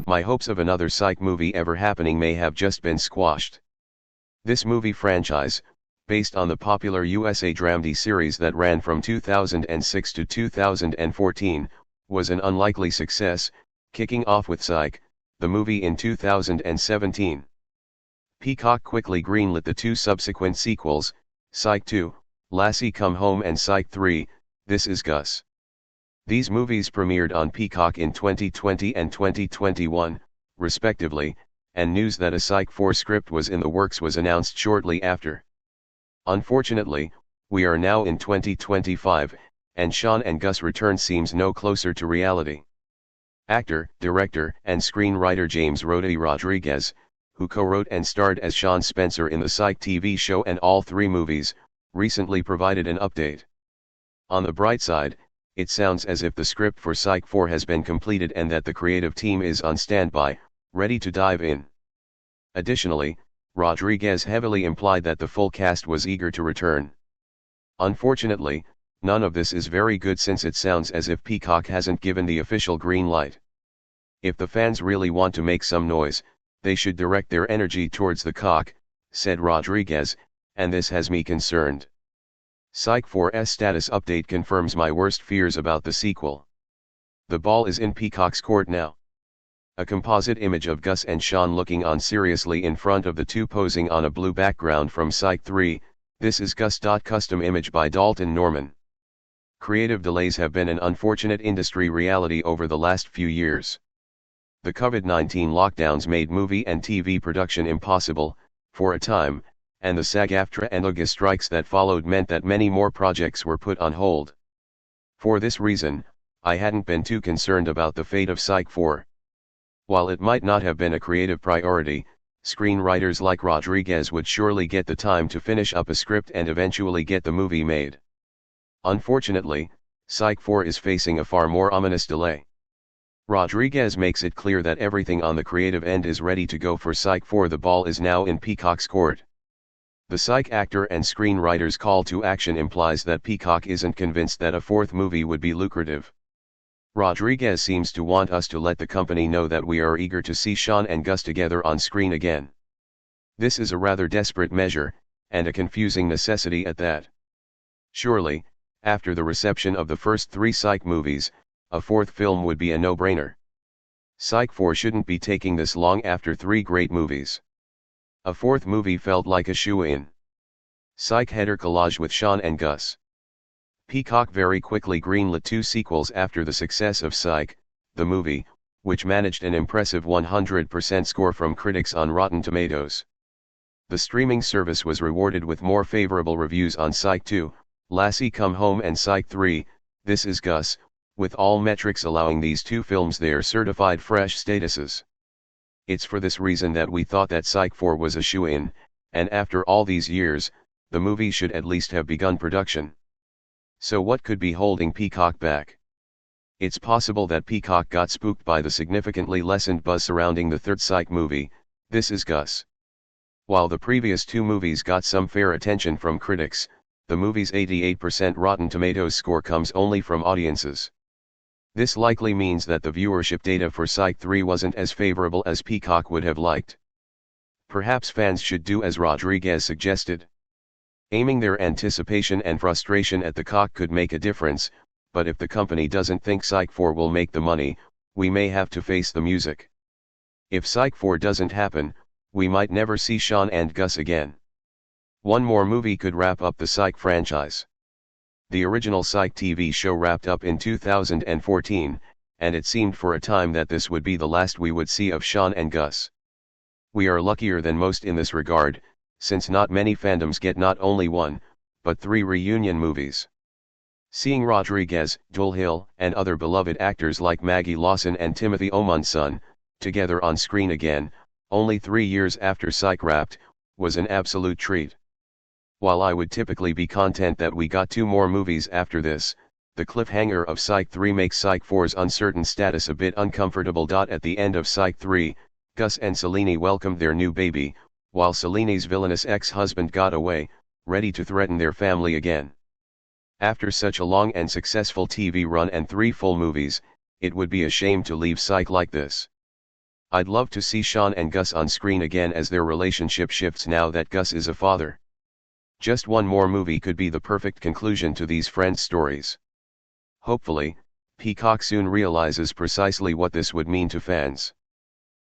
My hopes of another Psych movie ever happening may have just been squashed. This movie franchise, based on the popular USA dramedy series that ran from 2006 to 2014, was an unlikely success, kicking off with Psych, the movie in 2017. Peacock quickly greenlit the two subsequent sequels, Psych 2, Lassie Come Home and Psych 3, This Is Gus. These movies premiered on Peacock in 2020 and 2021, respectively, and news that a Psych 4 script was in the works was announced shortly after. Unfortunately, we are now in 2025, and Shawn and Gus' return seems no closer to reality. Actor, director, and screenwriter James Roddy Rodriguez, who co-wrote and starred as Shawn Spencer in the Psych TV show and all three movies, recently provided an update. On the bright side, it sounds as if the script for Psych 4 has been completed and that the creative team is on standby, ready to dive in. Additionally, Rodriguez heavily implied that the full cast was eager to return. Unfortunately, none of this is very good since it sounds as if Peacock hasn't given the official green light. If the fans really want to make some noise, they should direct their energy towards the cock, said Rodriguez, and this has me concerned. Psych 4's status update confirms my worst fears about the sequel. The ball is in Peacock's court now. A composite image of Gus and Shawn looking on seriously in front of the two posing on a blue background from Psych 3, This Is Gus. Custom image by Dalton Norman. Creative delays have been an unfortunate industry reality over the last few years. The COVID-19 lockdowns made movie and TV production impossible, for a time, and the SAG-AFTRA and UGA strikes that followed meant that many more projects were put on hold. For this reason, I hadn't been too concerned about the fate of Psych 4. While it might not have been a creative priority, screenwriters like Rodriguez would surely get the time to finish up a script and eventually get the movie made. Unfortunately, Psych 4 is facing a far more ominous delay. Rodriguez makes it clear that everything on the creative end is ready to go for Psych 4. The ball is now in Peacock's court. The Psych actor and screenwriter's call to action implies that Peacock isn't convinced that a fourth movie would be lucrative. Rodriguez seems to want us to let the company know that we are eager to see Shawn and Gus together on screen again. This is a rather desperate measure, and a confusing necessity at that. Surely, after the reception of the first three Psych movies, a fourth film would be a no-brainer. Psych 4 shouldn't be taking this long after three great movies. A fourth movie felt like a shoo-in. Psych header collage with Shawn and Gus. Peacock very quickly greenlit two sequels after the success of Psych, the movie, which managed an impressive 100% score from critics on Rotten Tomatoes. The streaming service was rewarded with more favorable reviews on Psych 2, Lassie Come Home and Psych 3, This Is Gus, with all metrics allowing these two films their certified fresh statuses. It's for this reason that we thought that Psych 4 was a shoo-in, and after all these years, the movie should at least have begun production. So what could be holding Peacock back? It's possible that Peacock got spooked by the significantly lessened buzz surrounding the third Psych movie, This Is Gus. While the previous two movies got some fair attention from critics, the movie's 88% Rotten Tomatoes score comes only from audiences. This likely means that the viewership data for Psych 3 wasn't as favorable as Peacock would have liked. Perhaps fans should do as Rodriguez suggested. Aiming their anticipation and frustration at the cock could make a difference, but if the company doesn't think Psych 4 will make the money, we may have to face the music. If Psych 4 doesn't happen, we might never see Shawn and Gus again. One more movie could wrap up the Psych franchise. The original Psych TV show wrapped up in 2014, and it seemed for a time that this would be the last we would see of Shawn and Gus. We are luckier than most in this regard, since not many fandoms get not only one, but three reunion movies. Seeing Rodriguez, Dul Hill, and other beloved actors like Maggie Lawson and Timothy Omonson, together on screen again, only 3 years after Psych wrapped, was an absolute treat. While I would typically be content that we got 2 more movies after this, the cliffhanger of Psych 3 makes Psych 4's uncertain status a bit uncomfortable. At the end of Psych 3, Gus and Selene welcomed their new baby, while Selene's villainous ex-husband got away, ready to threaten their family again. After such a long and successful TV run and 3 full movies, it would be a shame to leave Psych like this. I'd love to see Shawn and Gus on screen again as their relationship shifts now that Gus is a father. Just one more movie could be the perfect conclusion to these friends stories. Hopefully, Peacock soon realizes precisely what this would mean to fans.